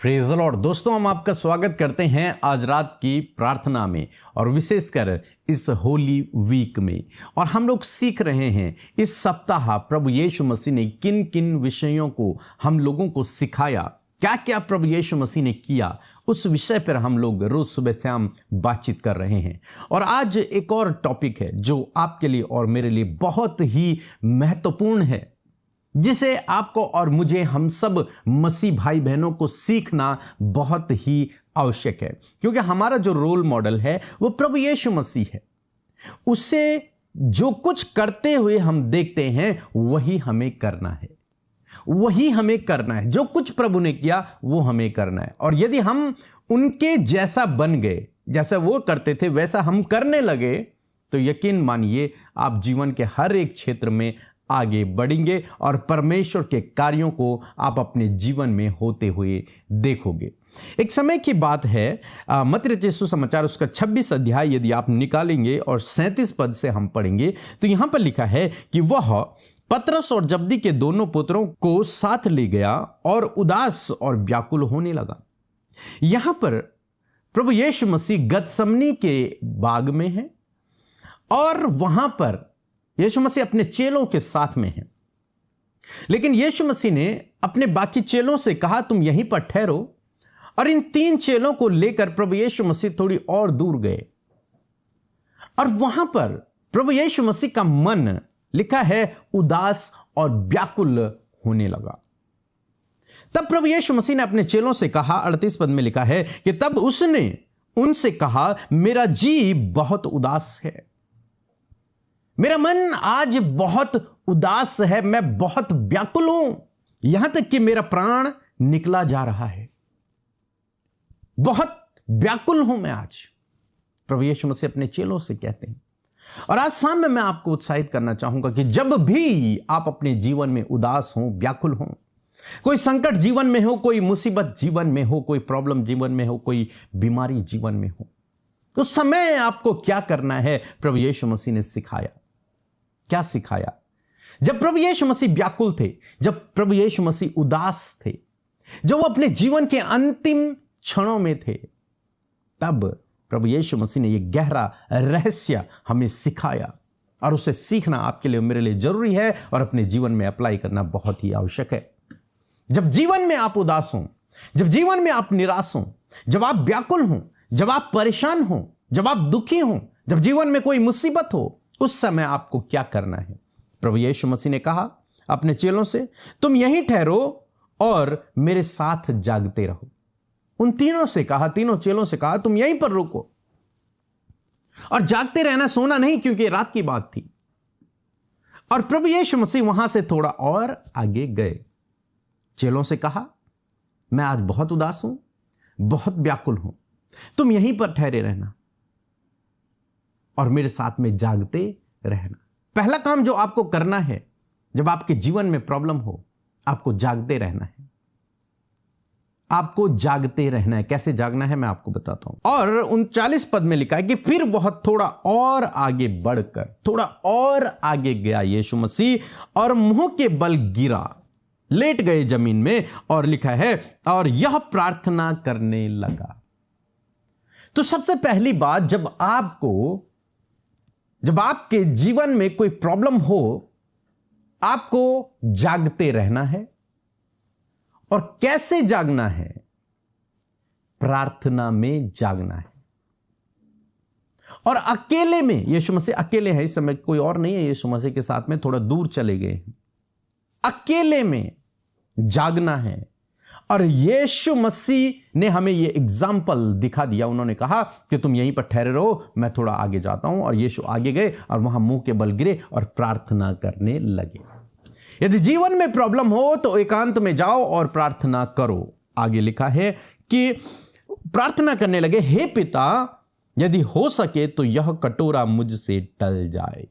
Praise the Lord. दोस्तों, हम आपका स्वागत करते हैं आज रात की प्रार्थना में और विशेषकर इस होली वीक में। और हम लोग सीख रहे हैं इस सप्ताह प्रभु यीशु मसीह ने किन किन विषयों को हम लोगों को सिखाया, क्या क्या प्रभु यीशु मसीह ने किया, उस विषय पर हम लोग रोज सुबह शाम बातचीत कर रहे हैं। और आज एक और टॉपिक है जो आपके लिए और मेरे लिए बहुत ही महत्वपूर्ण है, जिसे आपको और मुझे, हम सब मसीह भाई बहनों को सीखना बहुत ही आवश्यक है। क्योंकि हमारा जो रोल मॉडल है वो प्रभु यीशु मसीह है। उसे जो कुछ करते हुए हम देखते हैं वही हमें करना है, वही हमें करना है। जो कुछ प्रभु ने किया वो हमें करना है। और यदि हम उनके जैसा बन गए, जैसा वो करते थे वैसा हम करने लगे, तो यकीन मानिए आप जीवन के हर एक क्षेत्र में आगे बढ़ेंगे और परमेश्वर के कार्यों को आप अपने जीवन में होते हुए देखोगे। एक समय की बात है, मत्ती रचित सुसमाचार उसका 26 अध्याय यदि आप निकालेंगे और 37 पद से हम पढ़ेंगे तो यहां पर लिखा है कि वह पतरस और जब्दी के दोनों पुत्रों को साथ ले गया और उदास और व्याकुल होने लगा। यहां पर प्रभु यीशु मसीह गतसमनी के बाग में है और वहां पर यीशु मसीह अपने चेलों के साथ में है। लेकिन यीशु मसीह ने अपने बाकी चेलों से कहा तुम यहीं पर ठहरो, और इन 3 चेलों को लेकर प्रभु यीशु मसीह थोड़ी और दूर गए। और वहां पर प्रभु यीशु मसीह का मन, लिखा है, उदास और व्याकुल होने लगा। तब प्रभु यीशु मसीह ने अपने चेलों से कहा, 38 पद में लिखा है कि तब उसने उनसे कहा मेरा जी बहुत उदास है, मेरा मन आज बहुत उदास है, मैं बहुत व्याकुल हूं, यहां तक कि मेरा प्राण निकला जा रहा है, बहुत व्याकुल हूं मैं आज। प्रभु यीशु मसीह अपने चेलों से कहते हैं। और आज शाम में मैं आपको उत्साहित करना चाहूंगा कि जब भी आप अपने जीवन में उदास हो, व्याकुल हो, कोई संकट जीवन में हो, कोई मुसीबत जीवन में हो, कोई प्रॉब्लम जीवन में हो, कोई बीमारी जीवन में हो, उस समय आपको क्या करना है प्रभु यीशु मसीह ने सिखाया। क्या सिखाया? जब प्रभु यीशु मसीह व्याकुल थे, जब प्रभु यीशु मसीह उदास थे, जब वो अपने जीवन के अंतिम क्षणों में थे, तब प्रभु यीशु मसीह ने यह गहरा रहस्य हमें सिखाया। और उसे सीखना आपके लिए, मेरे लिए जरूरी है और अपने जीवन में अप्लाई करना बहुत ही आवश्यक है। जब जीवन में आप उदास हो, जब जीवन में आप निराश हो, जब आप व्याकुल हो, जब आप परेशान हो, जब आप दुखी हो, जब जीवन में कोई मुसीबत हो, उस समय आपको क्या करना है? प्रभु यीशु मसीह ने कहा अपने चेलों से तुम यहीं ठहरो और मेरे साथ जागते रहो। उन तीनों चेलों से कहा तुम यहीं पर रुको और जागते रहना, सोना नहीं, क्योंकि रात की बात थी। और प्रभु यीशु मसीह वहां से थोड़ा और आगे गए। चेलों से कहा मैं आज बहुत उदास हूं, बहुत व्याकुल हूं, तुम यहीं पर ठहरे रहना और मेरे साथ में जागते रहना। पहला काम जो आपको करना है जब आपके जीवन में प्रॉब्लम हो, आपको जागते रहना है। आपको जागते रहना है। कैसे जागना है मैं आपको बताता हूं। और 39 पद में लिखा है कि फिर बहुत थोड़ा और आगे बढ़कर, थोड़ा और आगे गया यीशु मसीह और मुंह के बल गिरा, लेट गए जमीन में, और लिखा है और यह प्रार्थना करने लगा। तो सबसे पहली बात, जब आपके जीवन में कोई प्रॉब्लम हो, आपको जागते रहना है। और कैसे जागना है? प्रार्थना में जागना है। और अकेले में, यीशु मसीह अकेले है इस समय, कोई और नहीं है यीशु मसीह के साथ में, थोड़ा दूर चले गए हैं। अकेले में जागना है। और यीशु मसीह ने हमें यह एग्जाम्पल दिखा दिया। उन्होंने कहा कि तुम यहीं पर ठहरे रहो, मैं थोड़ा आगे जाता हूं। और यीशु आगे गए और वहां मुंह के बल गिरे और प्रार्थना करने लगे। यदि जीवन में प्रॉब्लम हो तो एकांत में जाओ और प्रार्थना करो। आगे लिखा है कि प्रार्थना करने लगे, हे पिता यदि हो सके तो यह कटोरा मुझसे टल जाए।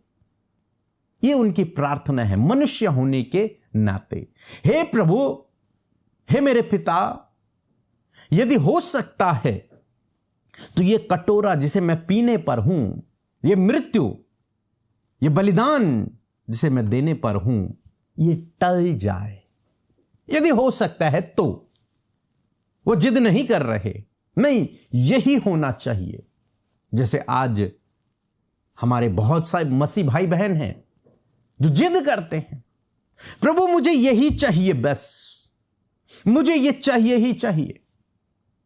यह उनकी प्रार्थना है मनुष्य होने के नाते। हे प्रभु, हे मेरे पिता, यदि हो सकता है तो यह कटोरा जिसे मैं पीने पर हूं, यह मृत्यु, यह बलिदान जिसे मैं देने पर हूं, यह टल जाए। यदि हो सकता है तो वो जिद नहीं कर रहे, नहीं यही होना चाहिए। जैसे आज हमारे बहुत सारे मसीह भाई बहन हैं जो जिद करते हैं, प्रभु मुझे यही चाहिए, बस मुझे ये चाहिए ही चाहिए,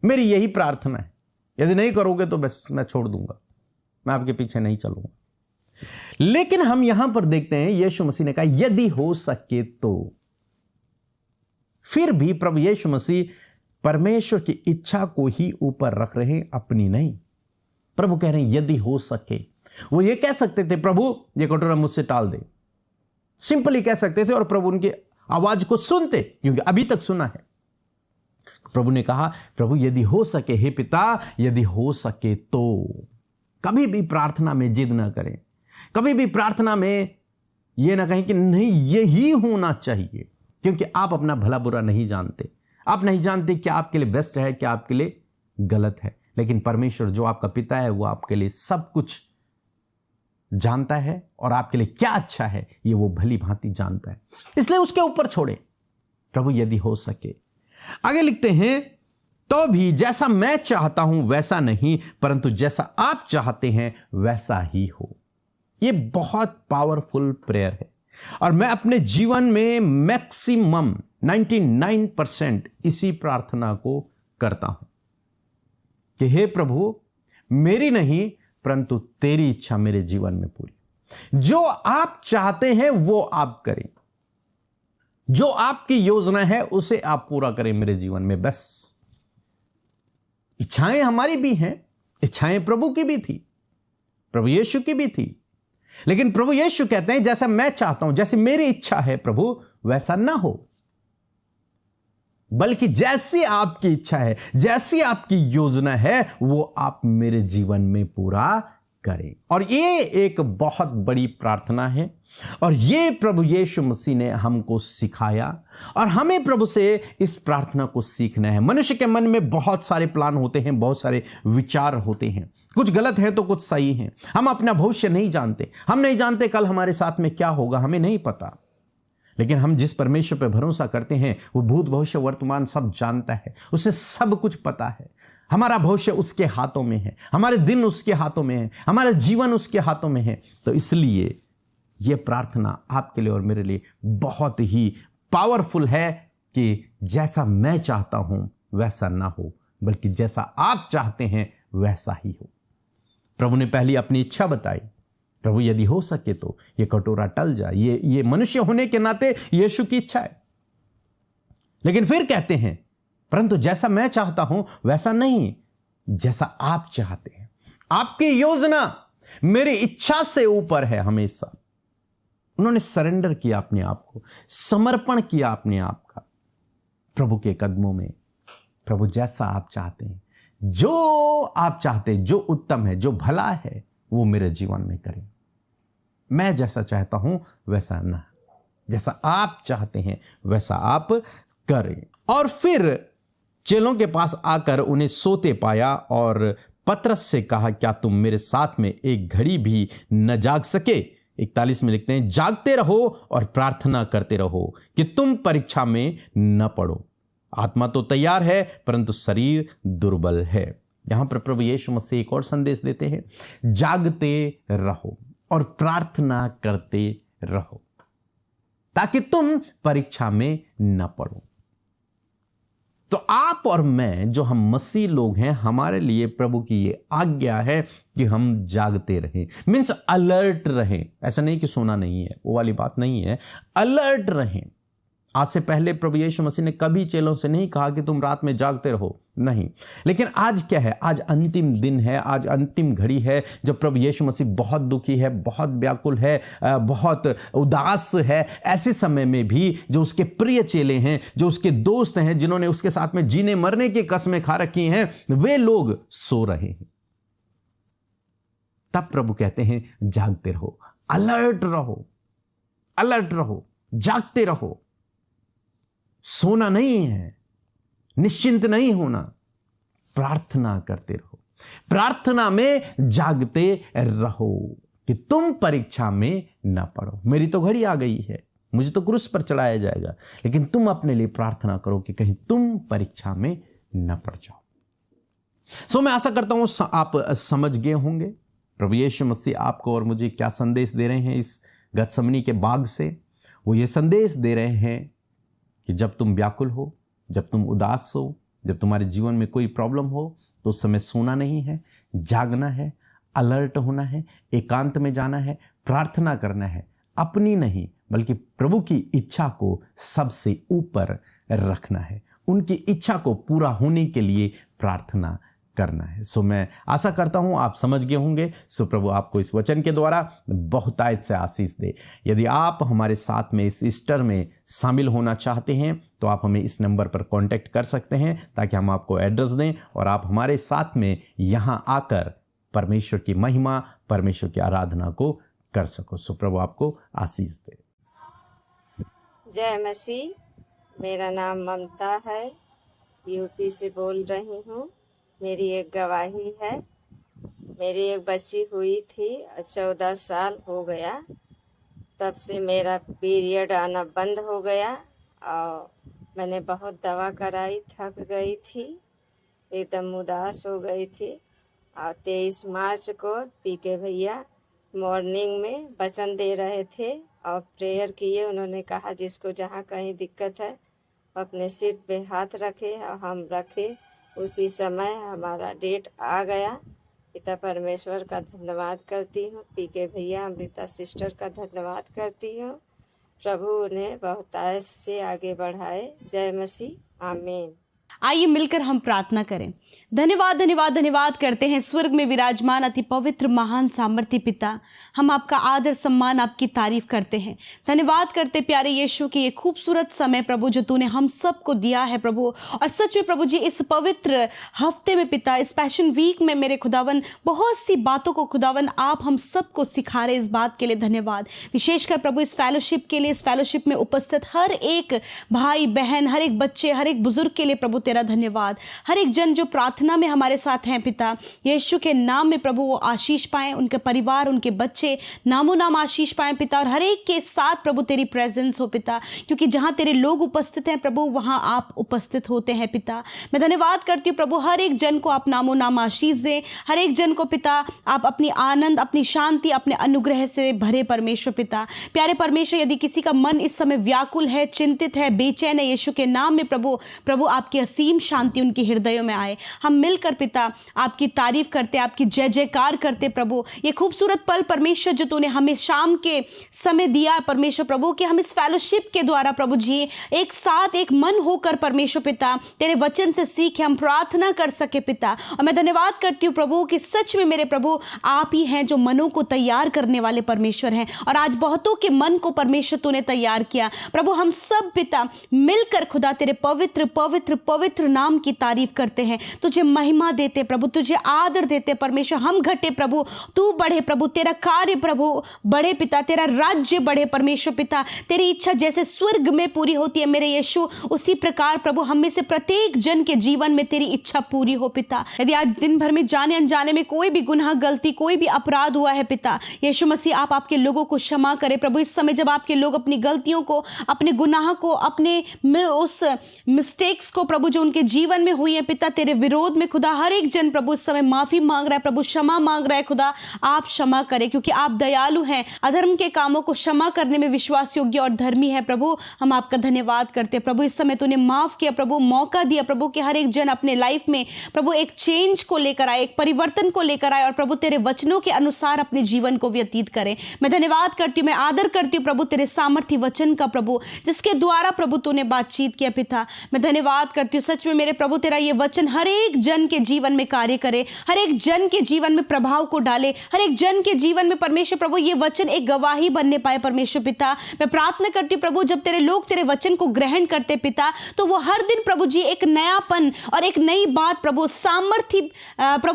मेरी यही प्रार्थना है, यदि नहीं करोगे तो बस मैं छोड़ दूंगा, मैं आपके पीछे नहीं चलूंगा। लेकिन हम यहां पर देखते हैं यीशु मसीह ने कहा यदि हो सके तो। फिर भी प्रभु यीशु मसीह परमेश्वर की इच्छा को ही ऊपर रख रहे हैं, अपनी नहीं। प्रभु कह रहे हैं यदि हो सके। वो ये कह सकते थे प्रभु ये कटोरा मुझसे टाल दे, सिंपली कह सकते थे और प्रभु उनकी आवाज को सुनते, क्योंकि अभी तक सुना है। प्रभु ने कहा प्रभु यदि हो सके, हे पिता यदि हो सके तो। कभी भी प्रार्थना में जिद ना करें, कभी भी प्रार्थना में यह ना कहें कि नहीं यही होना चाहिए, क्योंकि आप अपना भला बुरा नहीं जानते। आप नहीं जानते क्या आपके लिए बेस्ट है, क्या आपके लिए गलत है। लेकिन परमेश्वर जो आपका पिता है वो आपके लिए सब कुछ जानता है और आपके लिए क्या अच्छा है ये वो भली भांति जानता है, इसलिए उसके ऊपर छोड़े प्रभु यदि हो सके। आगे लिखते हैं तो भी जैसा मैं चाहता हूं वैसा नहीं, परंतु जैसा आप चाहते हैं वैसा ही हो। यह बहुत पावरफुल प्रेयर है और मैं अपने जीवन में मैक्सिमम 99% इसी प्रार्थना को करता हूं कि हे प्रभु मेरी नहीं परंतु तेरी इच्छा मेरे जीवन में पूरी। जो आप चाहते हैं वो आप करें, जो आपकी योजना है उसे आप पूरा करें मेरे जीवन में। बस इच्छाएं हमारी भी हैं, इच्छाएं प्रभु की भी थी, प्रभु यीशु की भी थी, लेकिन प्रभु यीशु कहते हैं जैसा मैं चाहता हूं, जैसे मेरी इच्छा है प्रभु वैसा ना हो, बल्कि जैसी आपकी इच्छा है, जैसी आपकी योजना है वो आप मेरे जीवन में पूरा करें। और ये एक बहुत बड़ी प्रार्थना है और ये प्रभु यीशु मसीह ने हमको सिखाया और हमें प्रभु से इस प्रार्थना को सीखना है। मनुष्य के मन में बहुत सारे प्लान होते हैं, बहुत सारे विचार होते हैं, कुछ गलत है तो कुछ सही है। हम अपना भविष्य नहीं जानते, हम नहीं जानते कल हमारे साथ में क्या होगा, हमें नहीं पता। लेकिन हम जिस परमेश्वर पर भरोसा करते हैं वो भूत भविष्य वर्तमान सब जानता है, उसे सब कुछ पता है। हमारा भविष्य उसके हाथों में है, हमारे दिन उसके हाथों में है, हमारा जीवन उसके हाथों में है। तो इसलिए यह प्रार्थना आपके लिए और मेरे लिए बहुत ही पावरफुल है कि जैसा मैं चाहता हूं वैसा ना हो, बल्कि जैसा आप चाहते हैं वैसा ही हो। प्रभु ने पहली अपनी इच्छा बताई, प्रभु यदि हो सके तो ये कटोरा टल जाए। ये मनुष्य होने के नाते यीशु की इच्छा है। लेकिन फिर कहते हैं परंतु जैसा मैं चाहता हूं वैसा नहीं, जैसा आप चाहते हैं। आपकी योजना मेरी इच्छा से ऊपर है। हमेशा उन्होंने सरेंडर किया अपने आप को, समर्पण किया अपने आप का प्रभु के कदमों में। प्रभु जैसा आप चाहते हैं, जो आप चाहते हैं, जो उत्तम है, जो भला है वो मेरे जीवन में करें। मैं जैसा चाहता हूं वैसा ना, जैसा आप चाहते हैं वैसा आप करें। और फिर चेलों के पास आकर उन्हें सोते पाया और पतरस से कहा क्या तुम मेरे साथ में एक घड़ी भी न जाग सके। 41 में लिखते हैं जागते रहो और प्रार्थना करते रहो कि तुम परीक्षा में न पड़ो। आत्मा तो तैयार है परंतु शरीर दुर्बल है। यहां पर प्रभु यीशु मसीह एक और संदेश देते हैं, जागते रहो और प्रार्थना करते रहो ताकि तुम परीक्षा में न पड़ो। तो आप और मैं जो हम मसीह लोग हैं, हमारे लिए प्रभु की ये आज्ञा है कि हम जागते रहें, मीन्स अलर्ट रहें। ऐसा नहीं कि सोना नहीं है, वो वाली बात नहीं है, अलर्ट रहें। आज से पहले प्रभु यीशु मसीह ने कभी चेलों से नहीं कहा कि तुम रात में जागते रहो, नहीं। लेकिन आज क्या है, आज अंतिम दिन है, आज अंतिम घड़ी है जब प्रभु यीशु मसीह बहुत दुखी है, बहुत व्याकुल है, बहुत उदास है। ऐसे समय में भी जो उसके प्रिय चेले हैं, जो उसके दोस्त हैं, जिन्होंने उसके साथ में जीने मरने की कस्में खा रखी हैं, वे लोग सो रहे हैं। तब प्रभु कहते हैं जागते रहो, अलर्ट रहो, अलर्ट रहो, जागते रहो। सोना नहीं है, निश्चिंत नहीं होना, प्रार्थना करते रहो, प्रार्थना में जागते रहो कि तुम परीक्षा में ना पड़ो। मेरी तो घड़ी आ गई है, मुझे तो क्रूस पर चढ़ाया जाएगा, लेकिन तुम अपने लिए प्रार्थना करो कि कहीं तुम परीक्षा में न पड़ जाओ। सो मैं आशा करता हूं आप समझ गए होंगे प्रभु यीशु मसीह आपको और मुझे क्या संदेश दे रहे हैं इस गतसमनी के बाग से। वो ये संदेश दे रहे हैं कि जब तुम व्याकुल हो, जब तुम उदास हो, जब तुम्हारे जीवन में कोई प्रॉब्लम हो, तो उस समय सोना नहीं है, जागना है, अलर्ट होना है, एकांत में जाना है, प्रार्थना करना है, अपनी नहीं बल्कि प्रभु की इच्छा को सबसे ऊपर रखना है, उनकी इच्छा को पूरा होने के लिए प्रार्थना करना है। सो मैं आशा करता हूं आप समझ गए होंगे। सो प्रभु आपको इस वचन के द्वारा बहुतायत से आशीष दे। यदि आप हमारे साथ में इस ईस्टर में शामिल होना चाहते हैं तो आप हमें इस नंबर पर कांटेक्ट कर सकते हैं ताकि हम आपको एड्रेस दें और आप हमारे साथ में यहां आकर परमेश्वर की महिमा, परमेश्वर की आराधना को कर सको। सो प्रभु आपको आशीष दे। जय मसीह। मेरा नाम ममता है, यूपी से बोल रही हूँ। मेरी एक गवाही है। मेरी एक बच्ची हुई थी और 14 साल हो गया, तब से मेरा पीरियड आना बंद हो गया और मैंने बहुत दवा कराई, थक गई थी, एकदम उदास हो गई थी। और 23 मार्च को पीके भैया मॉर्निंग में वचन दे रहे थे और प्रेयर किए। उन्होंने कहा जिसको जहाँ कहीं दिक्कत है अपने सिर पे हाथ रखे और हम रखे। उसी समय हमारा डेट आ गया। पिता परमेश्वर का धन्यवाद करती हूँ, पीके भैया, अमृता सिस्टर का धन्यवाद करती हूँ। प्रभु उन्हें बहुतायत से आगे बढ़ाए। जय मसीह, आमीन। आइए मिलकर हम प्रार्थना करें। धन्यवाद धन्यवाद धन्यवाद करते हैं स्वर्ग में विराजमान अति पवित्र महान सामर्थी पिता। हम आपका आदर सम्मान, आपकी तारीफ करते हैं। धन्यवाद करते प्यारे यीशु की ये खूबसूरत समय प्रभु जो तूने हम सबको दिया है प्रभु। और सच में प्रभु जी इस पवित्र हफ्ते में पिता, इस पैशन वीक में मेरे खुदावन बहुत सी बातों को खुदावन आप हम सबको सिखा रहे। इस बात के लिए धन्यवाद। विशेषकर प्रभु इस फेलोशिप के लिए, इस फेलोशिप में उपस्थित हर एक भाई बहन, हर एक बच्चे, हर एक बुजुर्ग के लिए प्रभु तेरा धन्यवाद। हर एक जन जो प्रार्थना में हमारे साथ हैं पिता, यीशु के नाम में प्रभु वो आशीष पाएं, उनके परिवार, उनके बच्चे नामों नाम आशीष पाएं पिता। और हर एक के साथ प्रभु तेरी प्रेजेंस हो पिता, क्योंकि जहां तेरे लोग उपस्थित हैं प्रभु वहां आप उपस्थित होते हैं पिता। मैं धन्यवाद करती हूँ प्रभु, हर एक जन को आप नामों नाम आशीष दें। हर एक जन को पिता आप अपनी आनंद, अपनी शांति, अपने अनुग्रह से भरे परमेश्वर पिता। प्यारे परमेश्वर, यदि किसी का मन इस समय व्याकुल है, चिंतित है, बेचैन है, यीशु के नाम में प्रभु आपकी असीम शांति उनके हृदयों में आए। हम मिलकर पिता आपकी तारीफ करते, आपकी जय जयकार करते प्रभु। ये खूबसूरत पल परमेश्वर जो तूने हमें शाम के समय दिया परमेश्वर प्रभु, कि हम इस फेलोशिप के द्वारा प्रभु जी एक साथ एक मन होकर परमेश्वर पिता तेरे वचन से सीखे, हम प्रार्थना कर सके पिता। और मैं धन्यवाद करती हूँ प्रभु कि सच में मेरे प्रभु आप ही हैं जो मनों को तैयार करने वाले परमेश्वर हैं। और आज बहुतों के मन को परमेश्वर तूने तैयार किया प्रभु। हम सब पिता मिलकर खुदा तेरे पवित्र पवित्र पवित्र नाम की तारीफ करते हैं, तुझे महिमा देते प्रभु, तुझे आदर देते परमेश्वर। हम घटे प्रभु, तू बढ़े प्रभु, तेरा कार्य प्रभु बढ़े पिता, तेरा राज्य बढ़े परमेश्वर पिता। तेरी इच्छा जैसे स्वर्ग में पूरी होती है मेरे यीशु, उसी प्रकार प्रभु हम में से प्रत्येक जन के जीवन में तेरी इच्छा पूरी हो पिता। यदि आज दिन भर में जाने अनजाने में कोई भी गुनाह, गलती, कोई भी अपराध हुआ है पिता, यीशु मसीह आप आपके लोगों को क्षमा करें प्रभु। इस समय जब आपके लोग अपनी गलतियों को, अपने गुनाह को, अपने उस मिस्टेक्स को प्रभु जो उनके जीवन में हुई है पिता तेरे विरोध में खुदा, हर एक जन प्रभु इस समय माफी मांग रहा है प्रभु, क्षमा मांग रहा है खुदा। आप क्षमा करें क्योंकि आप दयालु हैं, अधर्म के कामों को क्षमा करने में विश्वास योग्य और धर्मी है प्रभु। हम आपका धन्यवाद करते हैं प्रभु। इस समय तूने माफ किया प्रभु, मौका दिया प्रभु कि हर एक जन अपने लाइफ में प्रभु एक चेंज को लेकर आए, एक परिवर्तन को लेकर आए और प्रभु तेरे वचनों के अनुसार अपने जीवन को व्यतीत करें। मैं धन्यवाद करती हूँ, मैं आदर करती हूँ प्रभु तेरे सामर्थी वचन का प्रभु, जिसके द्वारा प्रभु तूने बातचीत किया पिता। मैं धन्यवाद करती हूँ सच में मेरे प्रभु तेरा ये वचन हर एक जन के जीवन में कार्य करे, हर एक जन के जीवन में प्रभाव को डाले, हर एक जन के जीवन में परमेश्वर प्रभु ये वचन एक गवाही बनने पाए परमेश्वर पिता। मैं प्रार्थना करती हूँ प्रभु जब तेरे लोग तेरे वचन को ग्रहण करते पिता, तो वो हर दिन प्रभु जी एक नयापन और एक नई बात प्रभु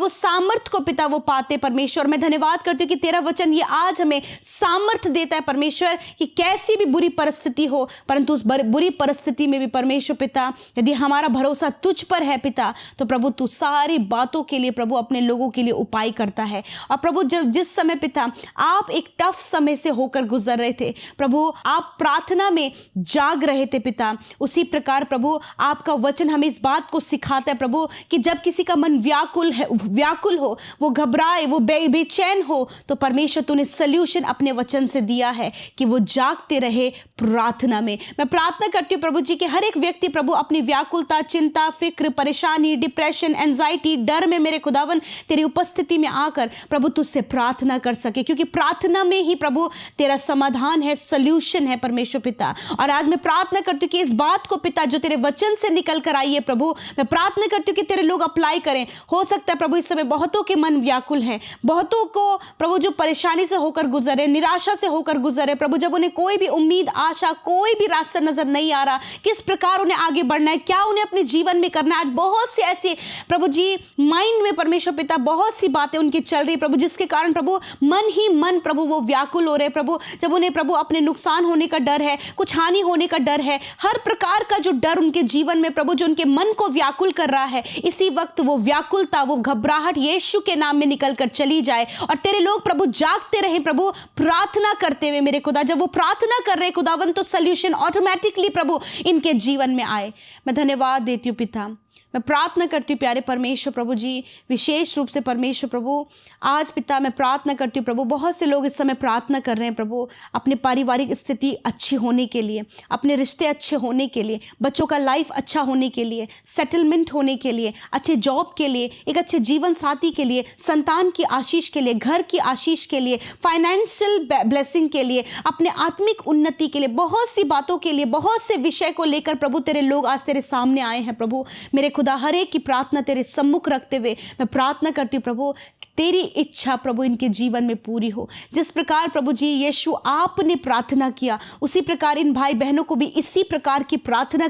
सामर्थ को पिता वो पाते परमेश्वर। मैं धन्यवाद करती हूँ कि तेरा वचन ये आज हमें सामर्थ देता है परमेश्वर, कि कैसी भी बुरी परिस्थिति हो परंतु उस बुरी परिस्थिति में भी परमेश्वर पिता यदि हमारा भरोसा तुझ पर है पिता, तो प्रभु तू सारी बातों के लिए प्रभु अपने लोगों के लिए उपाय करता है। और प्रभु जब जिस समय पिता आप एक टफ समय से होकर गुजर रहे थे, प्रभु आप प्रार्थना में जाग रहे थे पिता, उसी प्रकार प्रभु आपका वचन हमें इस बात को सिखाता है प्रभु कि जब किसी का मन व्याकुल हो, वो घबराए, वो बेचैन हो, तो परमेश्वर तूने सल्यूशन अपने वचन से दिया है कि वो जागते रहे प्रार्थना में। मैं प्रार्थना करती हूँ प्रभु जी कि हर एक व्यक्ति प्रभु अपनी व्याकुलता, चिंता, फिक्र, परेशानी, डिप्रेशन, एंजाइटी, डर में मेरे खुदावन तेरी उपस्थिति में आकर प्रभु तुझसे प्रार्थना कर सके, क्योंकि प्रार्थना में ही प्रभु तेरा समाधान है, सल्यूशन है परमेश्वर पिता। और आज मैं प्रार्थना करती हूँ कि इस बात को पिता जो तेरे वचन से निकल कर आई है प्रभु, मैं प्रार्थना करती हूँ कि तेरे लोग अप्लाई करें। हो सकता है प्रभु इस समय बहुतों के मन व्याकुल हैं, बहुतों को प्रभु जो परेशानी से होकर गुजरे, निराशा से होकर गुजरे प्रभु, जब उन्हें कोई भी उम्मीद, आशा, कोई भी रास्ता नजर नहीं आ रहा, किस प्रकार उन्हें आगे बढ़ना है, क्या उन्हें अपने जीवन में करना है। आज बहुत सी ऐसी प्रभु जी माइंड में परमेश्वर पिता बहुत सी बातें उनकी चल रही प्रभु, जिसके कारण प्रभु मन ही मन प्रभु वो व्याकुल हो रहे प्रभु। जब उन्हें प्रभु अपने नुकसान होने का डर है, कुछ हानि होने का डर है, हर प्रकार का जो डर उनके जीवन में प्रभु जो उनके मन को व्याकुल कर रहा है, इसी वक्त वो व्याकुलता, वो घबराहट यीशु के नाम में निकल कर चली जाए और तेरे लोग प्रभु जागते रहे प्रभु प्रार्थना करते हुए मेरे खुदा। जब वो प्रार्थना कर रहे खुदावन तो सल्यूशन ऑटोमेटिकली प्रभु इनके जीवन में आए। मैं धन्यवाद देती हूँ पिता, मैं प्रार्थना करती हूँ प्यारे परमेश्वर प्रभु जी, विशेष रूप से परमेश्वर प्रभु आज पिता मैं प्रार्थना करती हूँ प्रभु, बहुत से लोग इस समय प्रार्थना कर रहे हैं प्रभु अपने पारिवारिक स्थिति अच्छी होने के लिए, अपने रिश्ते अच्छे होने के लिए, बच्चों का लाइफ अच्छा होने के लिए, सेटलमेंट होने के लिए, अच्छे जॉब के लिए, एक अच्छे जीवन साथी के लिए, संतान की आशीष के लिए, घर की आशीष के लिए, फाइनेंशियल ब्लेसिंग के लिए, अपने आत्मिक उन्नति के लिए, बहुत सी बातों के लिए, बहुत से विषय को लेकर प्रभु तेरे लोग आज तेरे सामने आए हैं प्रभु। मेरे खुदा हर एक की प्रार्थना तेरे सम्मुख रखते हुए मैं प्रार्थना करती हूँ प्रभु तेरी इच्छा प्रभु इनके जीवन में पूरी हो। जिस प्रकार प्रभु जी यीशु आपने प्रार्थना किया, उसी प्रकार इन भाई बहनों को भी इसी प्रकार की प्रार्थना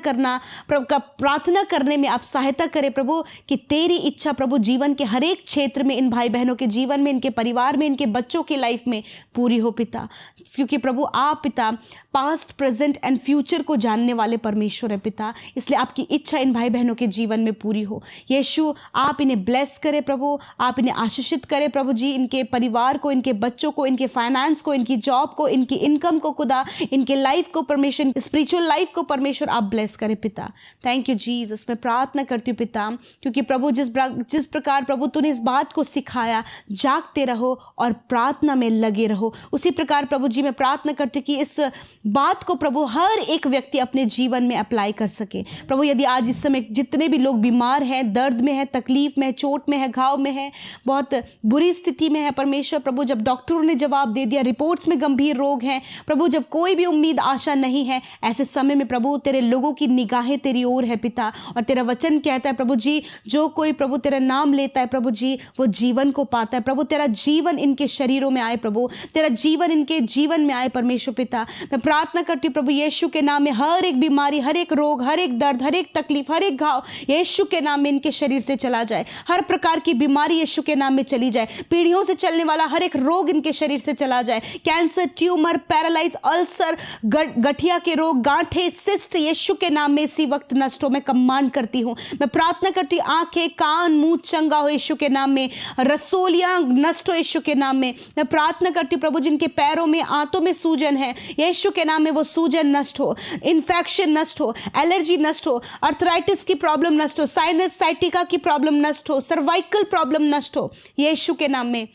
करने में आप सहायता करें प्रभु, कि तेरी इच्छा प्रभु जीवन के हर एक क्षेत्र में, इन भाई बहनों के जीवन में, इनके परिवार में, इनके बच्चों की लाइफ में पूरी हो पिता। क्योंकि प्रभु आप पिता पास्ट, प्रेजेंट एंड फ्यूचर को जानने वाले परमेश्वर है पिता, इसलिए आपकी इच्छा इन भाई बहनों के जीवन में पूरी हो। यीशु आप इन्हें ब्लेस करें प्रभु, आप इन्हें आशीषित करें प्रभु जी, इनके परिवार को, इनके बच्चों को, इनके फाइनेंस को, इनकी जॉब को, इनकी इनकम को खुदा, इनके लाइफ को परमेश्वर, स्पिरिचुअल लाइफ को परमेश्वर आप ब्लेस करें पिता। Thank you Jesus. मैं प्रार्थना करती हूँ पिता, क्योंकि प्रभु जिस प्रकार प्रभु तूने इस बात को सिखाया, जागते रहो और प्रार्थना में लगे रहो, उसी प्रकार प्रभु जी मैं प्रार्थना करती हूँ कि इस बात को प्रभु हर एक व्यक्ति अपने जीवन में अप्लाई कर सके प्रभु। यदि आज इस समय जितने भी लोग बीमार हैं, दर्द में है, तकलीफ में है, चोट में है, घाव में है, बहुत बुरी स्थिति में है परमेश्वर प्रभु, जब डॉक्टरों ने जवाब दे दिया, रिपोर्ट्स में गंभीर रोग हैं प्रभु, जब कोई भी उम्मीद आशा नहीं है, ऐसे समय में प्रभु तेरे लोगों की निगाहें तेरी ओर है पिता। और तेरा वचन कहता है प्रभु जी, जो कोई प्रभु तेरा नाम लेता है प्रभु जी वो जीवन को पाता है प्रभु। तेरा जीवन इनके शरीरों में आए प्रभु, तेरा जीवन इनके जीवन में आए परमेश्वर पिता। मैं प्रार्थना करती हूँ प्रभु यीशु के नाम में हर एक बीमारी, हर एक रोग, हर एक दर्द, हर एक तकलीफ, हर एक घाव यीशु के नाम में इनके शरीर से चला जाए। हर प्रकार की बीमारी यीशु के नाम में चली जाए, पीढ़ियों से चलने वाला हर एक रोग इनके शरीर से चला जाए। कैंसर, ट्यूमर, पैरालाइज, अल्सर, गठिया के रोग, गांठे, सिस्ट यीशु के नाम में इसी वक्त नष्ट हो। मैं कमांड करती हूँ, मैं प्रार्थना करती हूँ आंखें, कान, मुंह चंगा हो यीशु के नाम में, रसोलियां नष्ट हो यीशु के नाम में। मैं प्रार्थना करती हूँ प्रभु जिनके पैरों में, आंतों में सूजन है यीशु के नाम में वो सूजन नष्ट हो, इन्फेक्शन नष्ट हो, एलर्जी नष्ट हो, अर्थराइटिस की प्रॉब्लम नष्ट हो, साइनस साइटिका की प्रॉब्लम नष्ट हो, सर्वाइकल प्रॉब्लम नष्ट हो यीशु के नाम में।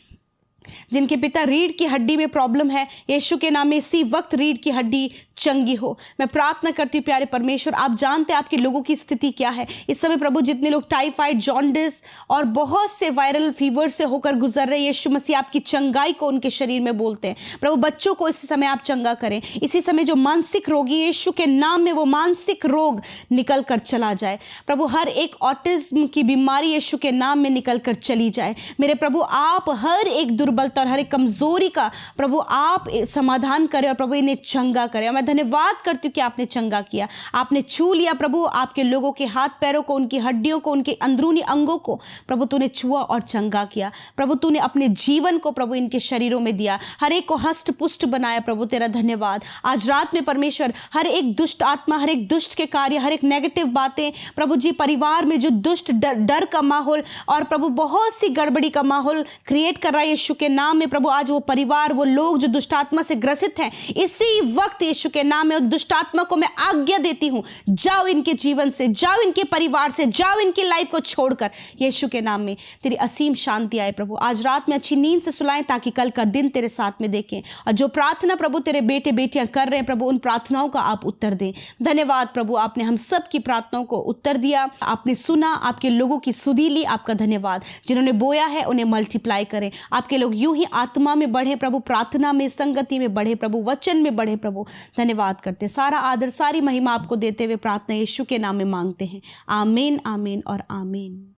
जिनके पिता रीढ़ की हड्डी में प्रॉब्लम है यीशु के नाम में इसी वक्त रीढ़ की हड्डी चंगी हो। मैं प्रार्थना करती हूँ प्यारे परमेश्वर, आप जानते हैं आपके लोगों की स्थिति क्या है इस समय प्रभु। जितने लोग टाइफाइड, जॉन्डिस और बहुत से वायरल फीवर से होकर गुजर रहे, यीशु मसीह आपकी चंगाई को उनके शरीर में बोलते हैं प्रभु। बच्चों को इस समय आप चंगा करें, इसी समय जो मानसिक रोगी यीशु के नाम में वो मानसिक रोग निकल कर चला जाए प्रभु। हर एक ऑटिज्म की बीमारी यीशु के नाम में निकल कर चली जाए मेरे प्रभु। आप हर एक दुर्बलता और हर एक कमजोरी का प्रभु आप समाधान करें और प्रभु इन्हें चंगा करें। और मैं धन्यवाद करती हूँ कि आपने चंगा किया, आपने छू लिया प्रभु आपके लोगों के हाथ पैरों को, उनकी हड्डियों को, उनके अंदरूनी अंगों को प्रभु तूने छुआ और चंगा किया। प्रभु तूने अपने जीवन को प्रभु इनके शरीरों में दिया, हर एक को हष्ट पुष्ट बनाया। प्रभु तेरा धन्यवाद। आज रात में परमेश्वर हर एक दुष्ट आत्मा, हर एक दुष्ट के कार्य, हर एक नेगेटिव बातें प्रभु जी, परिवार में जो दुष्ट डर का माहौल और प्रभु बहुत सी गड़बड़ी का माहौल क्रिएट कर रहा है यीशु के नाम में प्रभु, आज वो परिवार, वो लोग जो दुष्ट आत्मा से ग्रसित हैं, इसी वक्त यीशु के नाम में उस दुष्ट आत्मा को मैं आज्ञा देती हूं, जाओ इनके जीवन से, जाओ इनके परिवार से, जाओ इनकी लाइफ को छोड़कर। यीशु के नाम में तेरी असीम शांति आए प्रभु। आज रात में अच्छी नींद से सुलाएं ताकि कल का दिन तेरे साथ में देखें, और जो प्रार्थना प्रभु तेरे बेटे बेटियां कर रहे हैं प्रभु, उन प्रार्थनाओं का आप उत्तर दें। धन्यवाद प्रभु, आपने हम सब की प्रार्थनाओं को उत्तर दिया, आपने सुना, आपके लोगों की सुधि ली। आपका धन्यवाद। जिन्होंने बोया है उन्हें मल्टीप्लाई करें, आपके लोग यूं ही आत्मा में बढ़े प्रभु, प्रार्थना में, संगति में बढ़े प्रभु, वचन में बढ़े प्रभु। धन्यवाद करते, सारा आदर सारी महिमा आपको देते हुए प्रार्थना यीशु के नाम में मांगते हैं। आमीन, आमीन और आमीन।